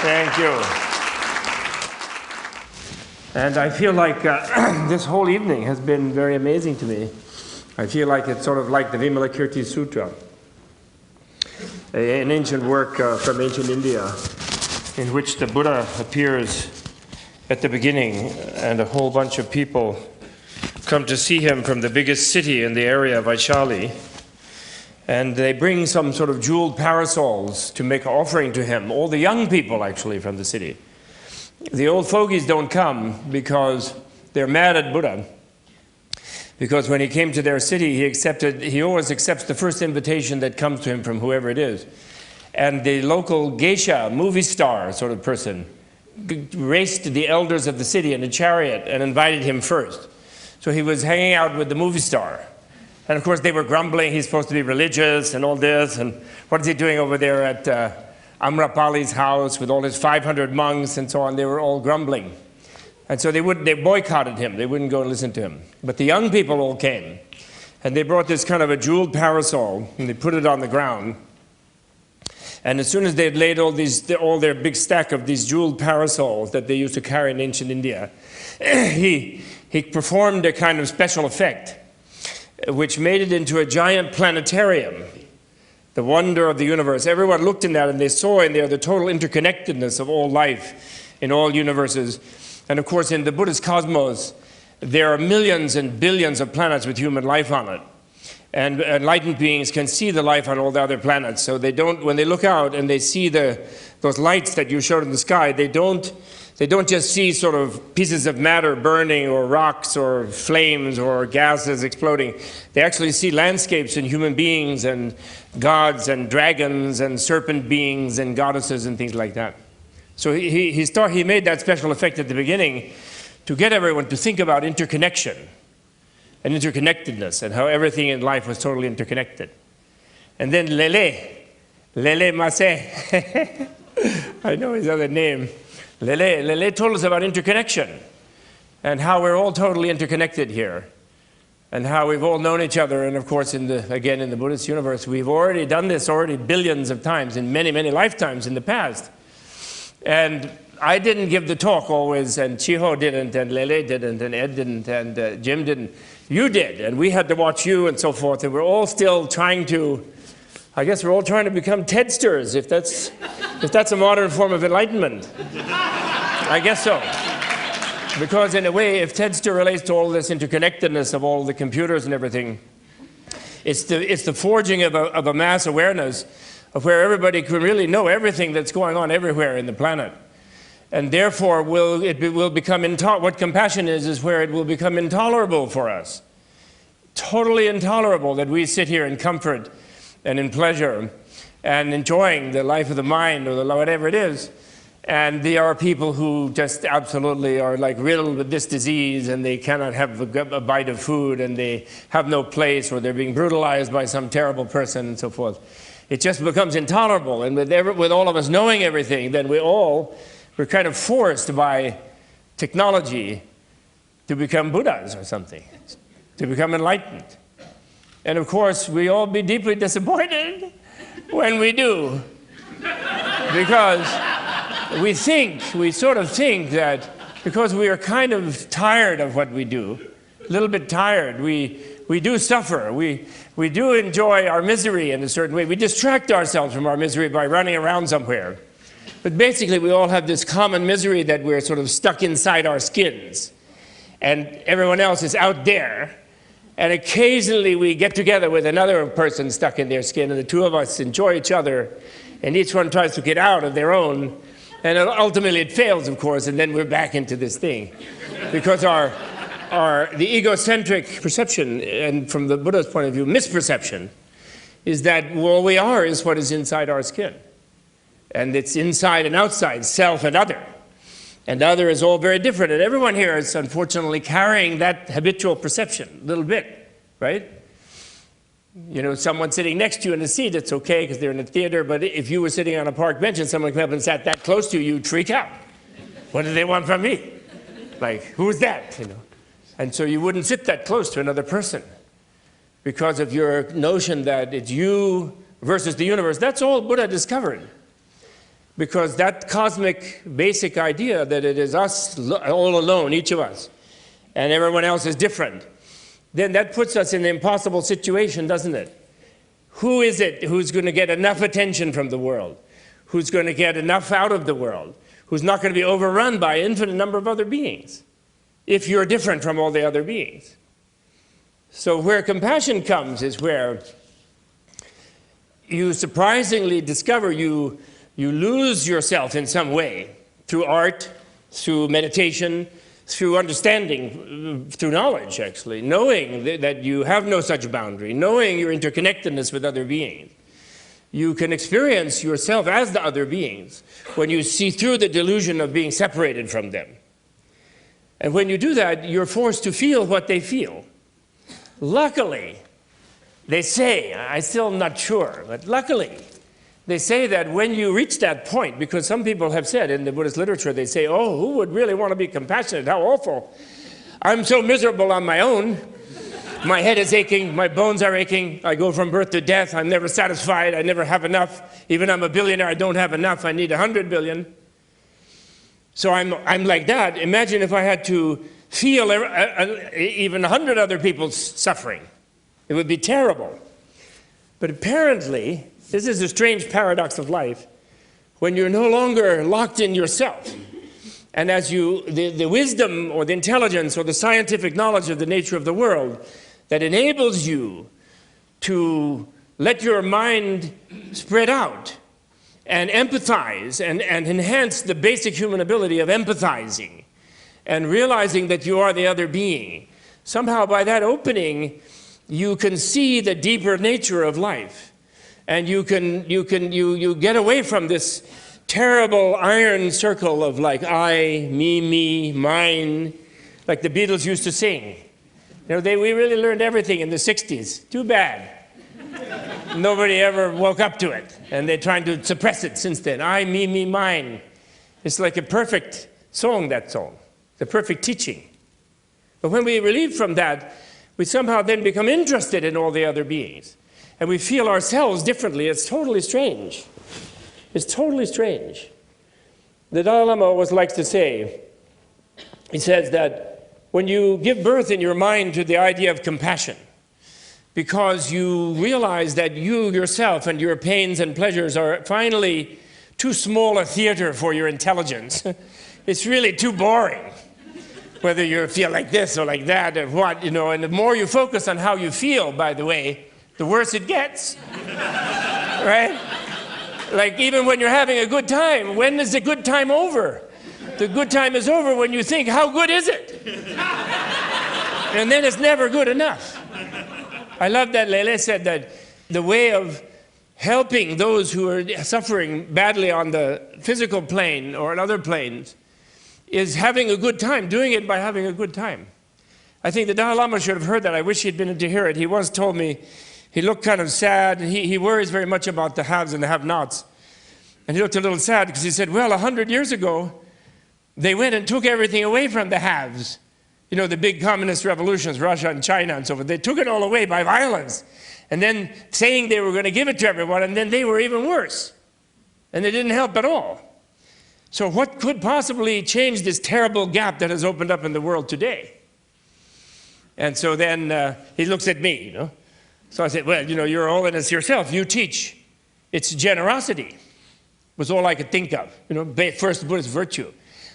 Thank you. And I feel like this whole evening has been very amazing to me. I feel like it's sort of like the Vimalakirti Sutra, an ancient work from ancient India, in which the Buddha appears at the beginning, and a whole bunch of people come to see him from the biggest city in the area of Vaishali. And they bring some sort of jeweled parasols to make an offering to him. All the young people, actually, from the city. The old fogies don't come because they're mad at Buddha. Because when he came to their city, he always accepts the first invitation that comes to him from whoever it is. And the local geisha, movie star sort of person, raced the elders of the city in a chariot and invited him first. So he was hanging out with the movie star. And of course they were grumbling, he's supposed to be religious and all this, and what is he doing over there at Amrapali's house with all his 500 monks and so on. They were all grumbling. And so they boycotted him, they wouldn't go and listen to him. But the young people all came, and they brought this kind of a jeweled parasol, and they put it on the ground. And as soon as they had laid all their big stack of these jeweled parasols that they used to carry in ancient India, he performed a kind of special effect, which made it into a giant planetarium, the wonder of the universe. Everyone looked in that and they saw in there the total interconnectedness of all life in all universes. And of course in the Buddhist cosmos, there are millions and billions of planets with human life on it. And enlightened beings can see the life on all the other planets. So they don't, when they look out and they see those lights that you showed in the sky, they don't just see sort of pieces of matter burning or rocks or flames or gases exploding. They actually see landscapes and human beings and gods and dragons and serpent beings and goddesses and things like that. So he made that special effect at the beginning to get everyone to think about interconnection and interconnectedness and how everything in life was totally interconnected. And then Lele Masse, I know his other name, Lele told us about interconnection and how we're all totally interconnected here and how we've all known each other. And of course, again, in the Buddhist universe, we've already done this billions of times in many, many lifetimes in the past. And I didn't give the talk always, and Chiho didn't, and Lele didn't, and Ed didn't, and Jim didn't. You did, and we had to watch you and so forth, and we're all still trying to, I guess we're all trying to become Tedsters, if that's a modern form of enlightenment. I guess so. Because in a way, if Tedster relates to all this interconnectedness of all the computers and everything, it's the forging of a mass awareness of where everybody can really know everything that's going on everywhere in the planet. And therefore, it will become what compassion is where it will become intolerable for us. Totally intolerable that we sit here in comfort and in pleasure and enjoying the life of the mind or whatever it is. And there are people who just absolutely are like riddled with this disease and they cannot have a bite of food and they have no place, or they're being brutalized by some terrible person and so forth. It just becomes intolerable. And with all of us knowing everything, then we're kind of forced by technology to become Buddhas or something, to become enlightened. And of course, we all be deeply disappointed when we do. Because we sort of think that because we are kind of tired of what we do, a little bit tired, we do suffer, we do enjoy our misery in a certain way. We distract ourselves from our misery by running around somewhere. But basically, we all have this common misery that we're sort of stuck inside our skins. And everyone else is out there. And occasionally we get together with another person stuck in their skin, and the two of us enjoy each other, and each one tries to get out of their own. And ultimately it fails, of course, and then we're back into this thing. Because the egocentric perception, and from the Buddha's point of view, misperception, is that all we are is what is inside our skin. And it's inside and outside, self and other. And the other is all very different. And everyone here is unfortunately carrying that habitual perception a little bit, right? You know, someone sitting next to you in a seat, it's okay because they're in a theater, but if you were sitting on a park bench and someone came up and sat that close to you, you'd freak out. What do they want from me? Like, who's that? You know? And so you wouldn't sit that close to another person because of your notion that it's you versus the universe. That's all Buddha discovered. Because that cosmic basic idea that it is us all alone, each of us, and everyone else is different, then that puts us in an impossible situation, doesn't it? Who is it who's going to get enough attention from the world? Who's going to get enough out of the world? Who's not going to be overrun by an infinite number of other beings if you're different from all the other beings? So where compassion comes is where you surprisingly discover you lose yourself in some way through art, through meditation, through understanding, through knowledge, actually, knowing that you have no such boundary, knowing your interconnectedness with other beings. You can experience yourself as the other beings when you see through the delusion of being separated from them. And when you do that, you're forced to feel what they feel. Luckily, they say, I'm still not sure, but luckily, they say that when you reach that point, because some people have said in the Buddhist literature, they say, oh, who would really want to be compassionate? How awful. I'm so miserable on my own. My head is aching, my bones are aching, I go from birth to death, I'm never satisfied, I never have enough. Even I'm a billionaire, I don't have enough, I need 100 billion. So I'm like that. Imagine if I had to feel even 100 other people's suffering. It would be terrible. But apparently, this is a strange paradox of life. When you're no longer locked in yourself, and as the wisdom or the intelligence or the scientific knowledge of the nature of the world that enables you to let your mind spread out and empathize and enhance the basic human ability of empathizing and realizing that you are the other being. Somehow by that opening, you can see the deeper nature of life. And you get away from this terrible iron circle of like I, me, mine, like the Beatles used to sing. You know, we really learned everything in the 60s. Too bad. Nobody ever woke up to it. And they're trying to suppress it since then. I, me, mine. It's like a perfect song, that song. The perfect teaching. But when we relieve from that, we somehow then become interested in all the other beings. And we feel ourselves differently. It's totally strange. It's totally strange. The Dalai Lama always likes to say, he says that when you give birth in your mind to the idea of compassion, because you realize that you yourself and your pains and pleasures are finally too small a theater for your intelligence, it's really too boring. Whether you feel like this or like that or what, you know, and the more you focus on how you feel, by the way, the worse it gets, right? Like even when you're having a good time, when is the good time over? The good time is over when you think, how good is it? And then it's never good enough. I love that Lele said that the way of helping those who are suffering badly on the physical plane or on other planes is having a good time, doing it by having a good time. I think the Dalai Lama should have heard that. I wish he'd been to hear it. He once told me, he looked kind of sad. He worries very much about the haves and the have-nots. And he looked a little sad because he said, well, 100 years ago, they went and took everything away from the haves. You know, the big communist revolutions, Russia and China and so forth. They took it all away by violence. And then saying they were going to give it to everyone, and then they were even worse. And they didn't help at all. So what could possibly change this terrible gap that has opened up in the world today? And so then he looks at me, you know. So I said, well, you know, you're all in this yourself. You teach. It's generosity was all I could think of. You know, first Buddhist virtue.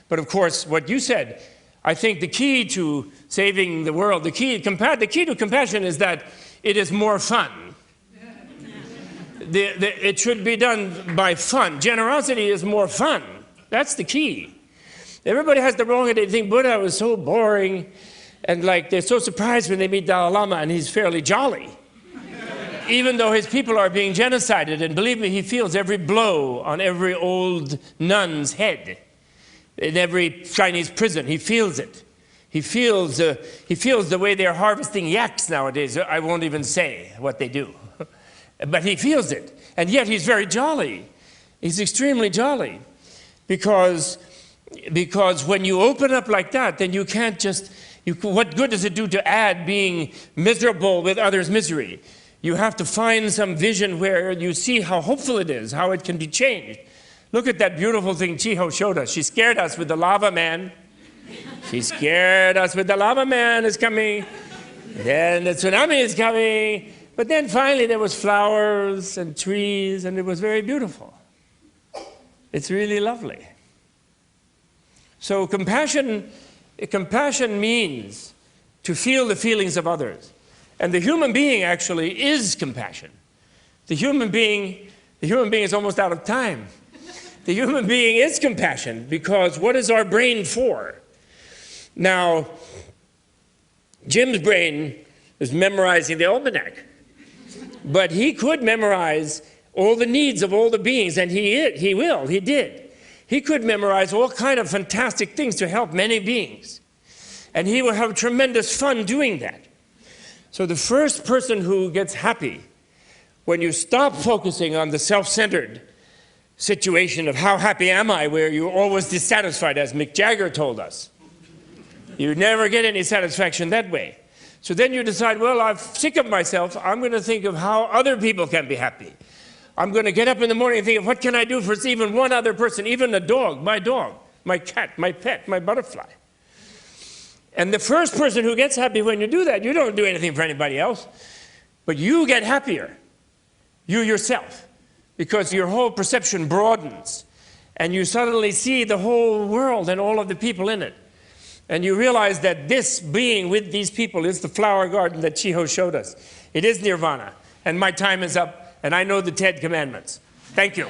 But of course, what you said, I think the key to saving the world, the key to compassion is that it is more fun. It should be done by fun. Generosity is more fun. That's the key. Everybody has the wrong idea. They think Buddha was so boring, and like they're so surprised when they meet Dalai Lama and he's fairly jolly. Even though his people are being genocided, and believe me, he feels every blow on every old nun's head. In every Chinese prison, he feels it. He feels the way they're harvesting yaks nowadays. I won't even say what they do. But he feels it. And yet he's very jolly. He's extremely jolly. Because when you open up like that, then you can't just... what good does it do to add being miserable with others' misery? You have to find some vision where you see how hopeful it is, how it can be changed. Look at that beautiful thing Chiho showed us. She scared us with the lava man. She scared us with the lava man is coming. Then the tsunami is coming. But then finally there was flowers and trees, and it was very beautiful. It's really lovely. So compassion means to feel the feelings of others. And the human being actually is compassion. The human being is almost out of time. The human being is compassion, because what is our brain for? Now, Jim's brain is memorizing the almanac. But he could memorize all the needs of all the beings, and he did. He could memorize all kind of fantastic things to help many beings. And he will have tremendous fun doing that. So the first person who gets happy when you stop focusing on the self-centered situation of how happy am I, where you're always dissatisfied, as Mick Jagger told us. You never get any satisfaction that way. So then you decide, well, I'm sick of myself. I'm going to think of how other people can be happy. I'm going to get up in the morning and think of what can I do for even one other person, even a dog, my cat, my pet, my butterfly. And the first person who gets happy when you do that, you don't do anything for anybody else, but you get happier, you yourself, because your whole perception broadens, and you suddenly see the whole world and all of the people in it. And you realize that this being with these people is the flower garden that Chiho showed us. It is nirvana. And my time is up, and I know the 10 commandments. Thank you.